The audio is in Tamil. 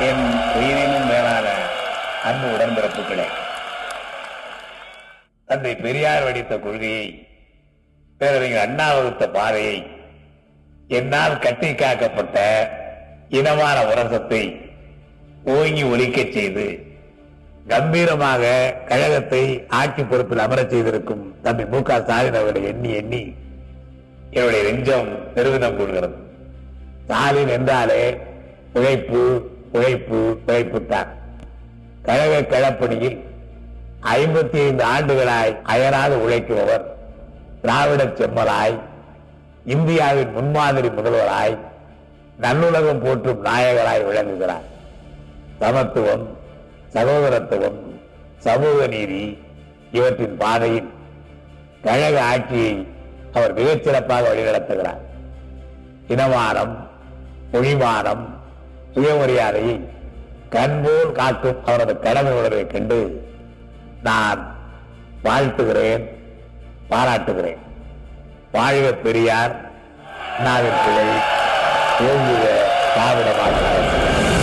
என் உயிரினும் மேலான அன்பு உடன்பிறப்புகளே, தந்தை பெரியார் வடித்த கொள்கையை, பேரறிஞர் அண்ணா வகுத்த பாதையை, என்னால் கட்டி காக்கப்பட்ட இனமான உரசத்தை ஓங்கி ஒலிக்கச் செய்து கம்பீரமாக கழகத்தை ஆட்சி பொறுப்பில் அமரச் செய்திருக்கும் தம்பி மு.க. ஸ்டாலின் அவர்களை எண்ணி எண்ணி என்னுடைய நெஞ்சம் பெருமிதம் கொள்கிறது. ஸ்டாலின் என்றாலே உழைப்பு உழைப்பு உழைப்புத்தான். கழக களப்பணியில் 55 ஆண்டுகளாய் அயராது உழைக்குபவர், திராவிட செம்மலாய், இந்தியாவின் முன்மாதிரி முதல்வராய், நல்லுலகம் போற்றும் நாயகராய் விளங்குகிறார். சமத்துவம், சகோதரத்துவம், சமூக நீதி இவற்றின் பாதையில் கழக ஆட்சியை அவர் மிகச் சிறப்பாக வழிநடத்துகிறார். இனமானம், மொழிமானம், சுயமரியாதையை கண்போல் காக்கும் அவரது கடமை உணர்வை கண்டு நான் வாழ்த்துகிறேன், பாராட்டுகிறேன். வாழ்க பெரியார், அண்ணாவின் பிள்ளை, ஓங்குக திராவிட மாநில அரசு.